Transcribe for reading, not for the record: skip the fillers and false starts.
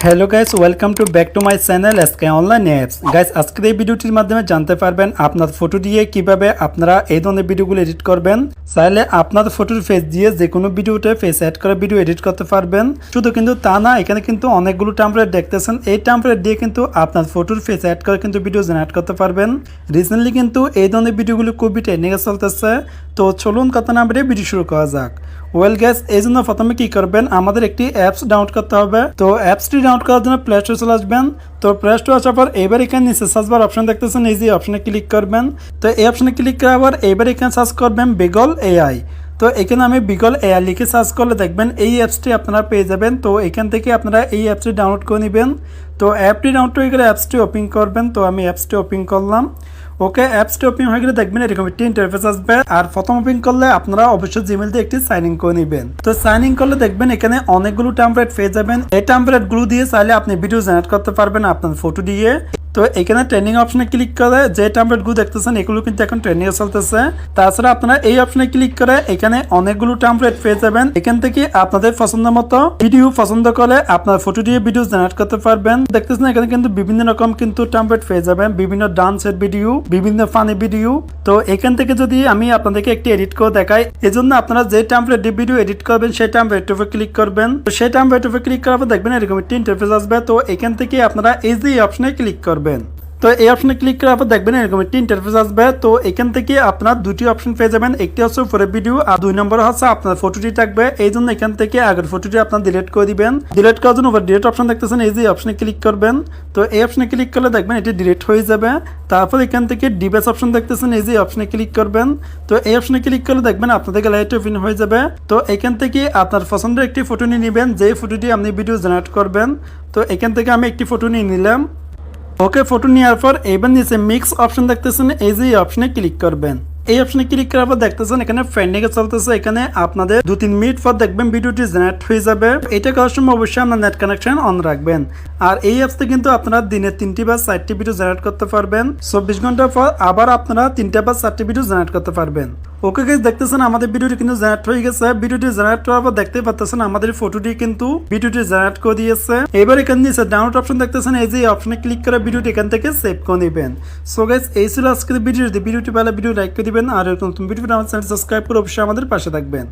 Hello guys, welcome to back to my channel SK online apps. Guys, আজকের এই ভিডিওটির মাধ্যমে জানতে পারবেন আপনার ফটো দিয়ে কিভাবে আপনারা এই ধরনের ভিডিওগুলো এডিট করবেন। চাইলে আপনার ফটোর ফেস দিয়ে যে কোনো ভিডিওতে ফেস অ্যাড করে ভিডিও এডিট করতে পারবেন। শুধু কিন্তু তা না, এখানে কিন্তু অনেকগুলো টেমপ্লেট দেখতেছেন। এই টেমপ্লেট দিয়ে কিন্তু আপনার ফটোর ফেস অ্যাড করে কিন্তু ভিডিও জেনারেট করতে পারবেন। রিসেন্টলি কিন্তু এই ধরনের ভিডিওগুলো খুবই ট্রেন্ডিংয়ে চলতেছে। তো চলুন কথা না বলে ভিডিও শুরু করা যাক। ওয়েল গাইস, এই জন্য প্রথমে কি করবেন, আমাদের একটি অ্যাপস ডাউনলোড করতে হবে। তো অ্যাপসটি ডাউনলোড করার জন্য প্লে স্টোরে চলে আসবেন। তো প্লে স্টোরে আসার পর এবার এখানে নিচে সার্চ বার অপশন দেখতেছেন, এই যে অপশনে ক্লিক করবেন। তো এই অপশনে ক্লিক করার পর এবার এখানে সার্চ করবেন বিগল এআই। তো এখানে আমি বিগল এআই লিখে সার্চ করলে দেখবেন এই অ্যাপসটি আপনারা পেয়ে যাবেন। তো এখান থেকে আপনারা এই অ্যাপসটি ডাউনলোড করে নেবেন। তো অ্যাপটি ডাউনলোড হয়ে গেলে অ্যাপসটি ওপেন করবেন। তো আমি অ্যাপসটি ওপেন করলাম। ওকে, অ্যাপসটি ওপেন হয়ে গেলে দেখবেন এরকম একটি ইন্টারফেস আসবে। আর প্রথম ওপেন করলে আপনারা অবশ্যই জিমেল দিয়ে একটি সাইন ইন করে নেবেন। তো সাইন ইন করলে দেখবেন এখানে অনেকগুলো টেমপ্লেট পেয়ে যাবেন। এই টেমপ্লেটগুলো দিয়ে চাইলে আপনি ভিডিও জেনারেট করতে পারবেন আপনার ফটো দিয়ে। তো এখানে ট্রেন্ডিং অপশনে ক্লিক করে যে টেমপ্লেটগুলো দেখতেছেন এগুলো কিন্তু এখন ট্রেন্ডিংয়ে চলতেছে। তাছাড়া আপনারা এই অপশনে ক্লিক করে এখানে অনেকগুলো টেমপ্লেট পেয়ে যাবেন। এখান থেকে আপনাদের পছন্দ মতো ভিডিও পছন্দ করে আপনার ফটো দিয়ে ভিডিও জেনারেট করতে পারবেন। দেখতেছেন এখানে কিন্তু বিভিন্ন রকম কিন্তু টেমপ্লেট পেয়ে যাবেন, বিভিন্ন ডান্সের ভিডিও, বিভিন্ন ফানি ভিডিও। তো এখান থেকে যদি আমি আপনাদেরকে একটি এডিট করে দেখাই, এজন্য আপনারা যে টেমপ্লেট দিয়ে ভিডিও এডিট করবেন সেই টেমপ্লেটের উপর ক্লিক করবেন। তো সেই টেমপ্লেটের উপর ক্লিক করার পর দেখবেন এরকম একটি ইন্টারফেস আসবে। তো এখান থেকে আপনারা এই যে অপশনে ক্লিক করবেন। তো এই অপশনে ক্লিক করার পর দেখবেন এরকম একটি ইন্টারফেস আসবে। তো এখান থেকে আপনার দুটি অপশন পেয়ে যাবেন, একটি হচ্ছে উপরে ভিডিও আর 2 নম্বর হচ্ছে আপনার ফটোটি থাকবে। এই জন্য এখান থেকে আগের ফটোটি আপনার ডিলিট করে দিবেন। ডিলিট করার জন্য উপর ডিলিট অপশন দেখতেছেন, এই যে অপশনে ক্লিক করবেন। তো এই অপশনে ক্লিক করলে দেখবেন এটি ডিলিট হয়ে যাবে। তারপর এখান থেকে ডিভাইস অপশন দেখতেছেন, এই যে অপশনে ক্লিক করবেন। তো এই অপশনে ক্লিক করলে দেখবেন আপনাদের গ্যালারিটি ওপেন হয়ে যাবে। তো এখান থেকে আপনার পছন্দের একটি ফটো নিয়ে নেবেন, যে ফটোটি আপনি ভিডিও জেনারেট করবেন। তো এখান থেকে আমি একটি ফটো নিয়ে নিলাম। ওকে, ফটো নেওয়ার পর এবার নিচে মিক্স অপশন দেখতেছেন, এই যে অপশনে ক্লিক করবেন। এই অপশনে ক্লিক করার পর দেখতেছেন এখানে ট্রেন্ডিং এ চলতেছে। এখানে আপনাদের 2-3 মিনিট পর দেখবেন ভিডিওটি জেনারেট হয়ে যাবে। এটা করার সময় অবশ্যই আপনার নেট কানেকশন অন রাখবেন। আর এই অ্যাপসে কিন্তু আপনারা দিনে 3টি বা 4টি ভিডিও জেনারেট করতে পারবেন। 24 ঘন্টা পর আবার আপনারা 3টা বা 4টি ভিডিও জেনারেট করতে পারবেন। ওকে গাইস, দেখতেছেন আমাদের ভিডিওটি কিন্তু জেনারেট হয়ে গেছে। ভিডিওটি জেনারেট করার পর দেখতেই পাচ্ছেন আমাদের ফটোটি কিন্তু ভিডিওটি জেনারেট করে দিয়েছে। এবার এখানে নিচে ডাউনলোড অপশন দেখতেছেন, এই যে অপশনে ক্লিক করে ভিডিওটি এখান থেকে সেভ করে নেবেন। সো গাইস, এই ছিল আজকের ভিডিওটি ভালো ভিডিও লাইক করে দিবেন আর এরকম নতুন ভিডিও আমার চ্যানেল সাবস্ক্রাইব করে অবশ্যই আমাদের পাশে থাকবেন।